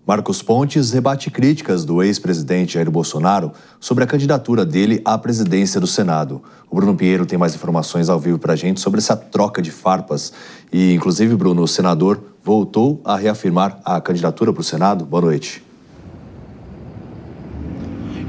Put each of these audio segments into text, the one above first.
Marcos Pontes rebate críticas do ex-presidente Jair Bolsonaro sobre a candidatura dele à presidência do Senado. O Bruno Pinheiro tem mais informações ao vivo para a gente sobre essa troca de farpas. E, inclusive, Bruno, o senador voltou a reafirmar a candidatura para o Senado. Boa noite.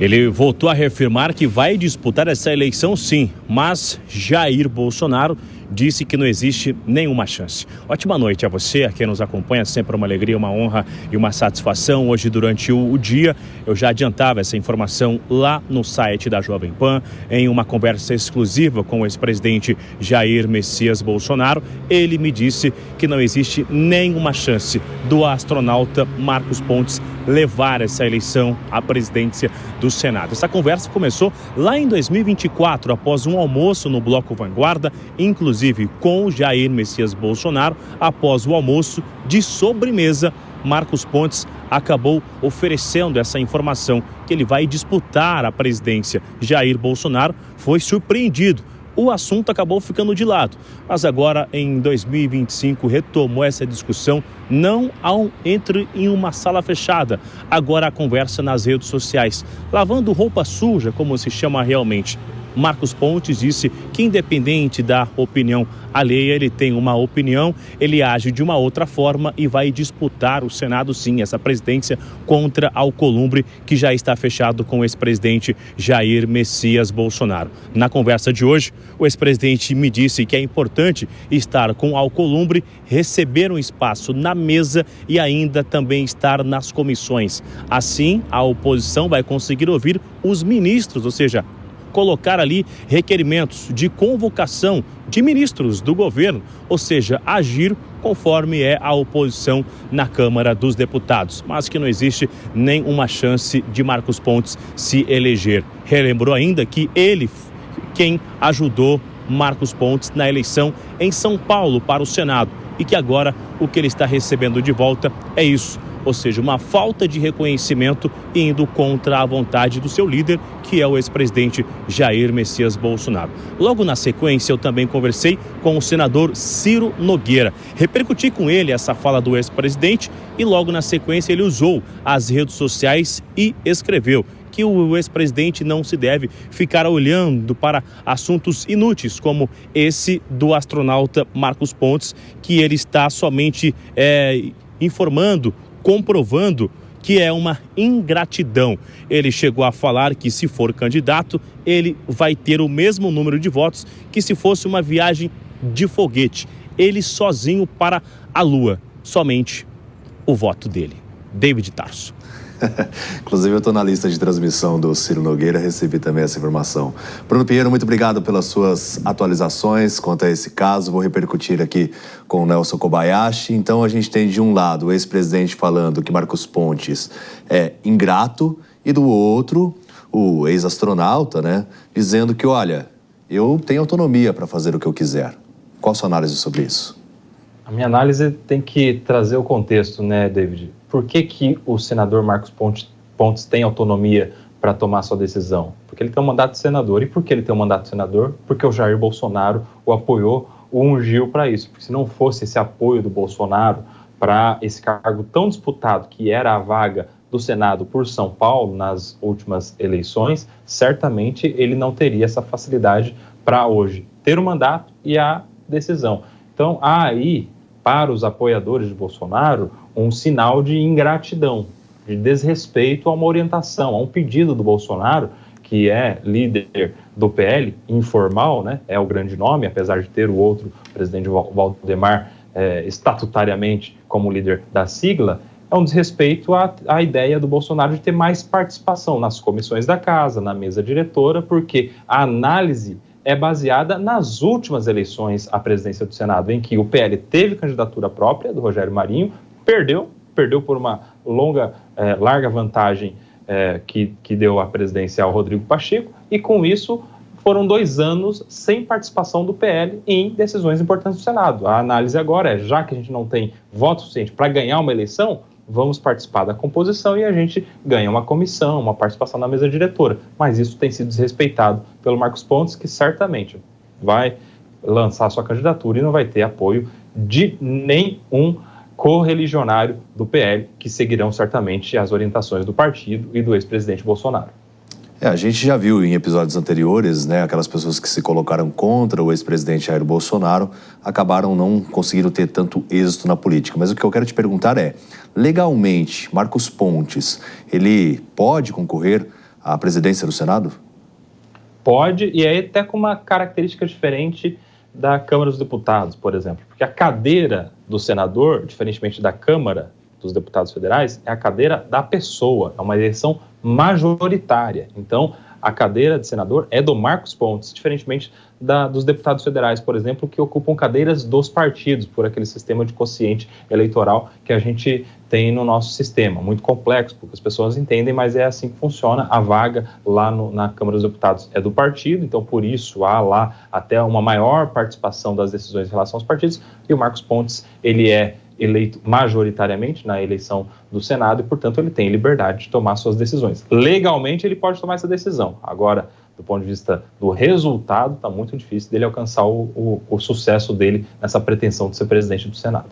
Ele voltou a reafirmar que vai disputar essa eleição sim, mas Jair Bolsonaro disse que não existe nenhuma chance. Ótima noite a você, a quem nos acompanha, sempre uma alegria, uma honra e uma satisfação. Hoje, durante o dia, eu já adiantava essa informação lá no site da Jovem Pan, em uma conversa exclusiva com o ex-presidente Jair Messias Bolsonaro. Ele me disse que não existe nenhuma chance do astronauta Marcos Pontes levar essa eleição à presidência do Senado. Essa conversa começou lá em 2024, após um almoço no Bloco Vanguarda, inclusive com o Jair Messias Bolsonaro. Após o almoço, de sobremesa, Marcos Pontes acabou oferecendo essa informação que ele vai disputar a presidência. Jair Bolsonaro foi surpreendido. O assunto acabou ficando de lado, mas agora em 2025 retomou essa discussão, não entre em uma sala fechada, agora a conversa nas redes sociais, lavando roupa suja, como se chama realmente. Marcos Pontes disse que, independente da opinião alheia, ele tem uma opinião, ele age de uma outra forma e vai disputar o Senado, sim, essa presidência contra Alcolumbre, que já está fechado com o ex-presidente Jair Messias Bolsonaro. Na conversa de hoje, o ex-presidente me disse que é importante estar com Alcolumbre, receber um espaço na mesa e ainda também estar nas comissões. Assim, a oposição vai conseguir ouvir os ministros, ou seja, colocar ali requerimentos de convocação de ministros do governo, ou seja, agir conforme é a oposição na Câmara dos Deputados, mas que não existe nenhuma chance de Marcos Pontes se eleger. Relembrou ainda que ele, quem ajudou Marcos Pontes na eleição em São Paulo para o Senado, e que agora o que ele está recebendo de volta é isso, ou seja, uma falta de reconhecimento indo contra a vontade do seu líder, que é o ex-presidente Jair Messias Bolsonaro. Logo na sequência, eu também conversei com o senador Ciro Nogueira. Repercuti com ele essa fala do ex-presidente e logo na sequência ele usou as redes sociais e escreveu que o ex-presidente não se deve ficar olhando para assuntos inúteis, como esse do astronauta Marcos Pontes, que ele está somente informando, comprovando que é uma ingratidão. Ele chegou a falar que, se for candidato, ele vai ter o mesmo número de votos que se fosse uma viagem de foguete. Ele sozinho para a Lua. Somente o voto dele. David Tarso. Inclusive, eu estou na lista de transmissão do Ciro Nogueira, recebi também essa informação. Bruno Pinheiro, muito obrigado pelas suas atualizações quanto a esse caso. Vou repercutir aqui com o Nelson Kobayashi. Então, a gente tem de um lado o ex-presidente falando que Marcos Pontes é ingrato e do outro o ex-astronauta, né, dizendo que, olha, eu tenho autonomia para fazer o que eu quiser. Qual a sua análise sobre isso? A minha análise tem que trazer o contexto, né, David? Por que o senador Marcos Pontes tem autonomia para tomar sua decisão? Porque ele tem um mandato de senador. E por que ele tem um mandato de senador? Porque o Jair Bolsonaro o apoiou, o ungiu para isso. Porque se não fosse esse apoio do Bolsonaro para esse cargo tão disputado, que era a vaga do Senado por São Paulo nas últimas eleições, certamente ele não teria essa facilidade para hoje ter o mandato e a decisão. Então, há aí, para os apoiadores de Bolsonaro, um sinal de ingratidão, de desrespeito a uma orientação, a um pedido do Bolsonaro, que é líder do PL, informal, né? É o grande nome, apesar de ter o outro, o presidente Valdemar, estatutariamente como líder da sigla, é um desrespeito à ideia do Bolsonaro de ter mais participação nas comissões da casa, na mesa diretora, porque a análise é baseada nas últimas eleições à presidência do Senado, em que o PL teve candidatura própria, do Rogério Marinho, perdeu por uma larga vantagem que deu a presidência ao Rodrigo Pacheco, e com isso foram 2 anos sem participação do PL em decisões importantes do Senado. A análise agora é, já que a gente não tem voto suficiente para ganhar uma eleição, vamos participar da composição e a gente ganha uma comissão, uma participação na mesa diretora. Mas isso tem sido desrespeitado pelo Marcos Pontes, que certamente vai lançar sua candidatura e não vai ter apoio de nenhum correligionário do PL, que seguirão certamente as orientações do partido e do ex-presidente Bolsonaro. A gente já viu em episódios anteriores, né, aquelas pessoas que se colocaram contra o ex-presidente Jair Bolsonaro acabaram não conseguindo ter tanto êxito na política. Mas o que eu quero te perguntar é, legalmente, Marcos Pontes, ele pode concorrer à presidência do Senado? Pode, e aí até com uma característica diferente da Câmara dos Deputados, por exemplo. Porque a cadeira do senador, diferentemente da Câmara dos Deputados Federais, é a cadeira da pessoa, é uma eleição majoritária. Então, a cadeira de senador é do Marcos Pontes, diferentemente dos deputados federais, por exemplo, que ocupam cadeiras dos partidos, por aquele sistema de quociente eleitoral que a gente tem no nosso sistema. Muito complexo, porque as pessoas entendem, mas é assim que funciona. A vaga lá na Câmara dos Deputados é do partido, então por isso há lá até uma maior participação das decisões em relação aos partidos, e o Marcos Pontes, ele é eleito majoritariamente na eleição do Senado e, portanto, ele tem liberdade de tomar suas decisões. Legalmente, ele pode tomar essa decisão. Agora, do ponto de vista do resultado, está muito difícil dele alcançar o sucesso dele nessa pretensão de ser presidente do Senado.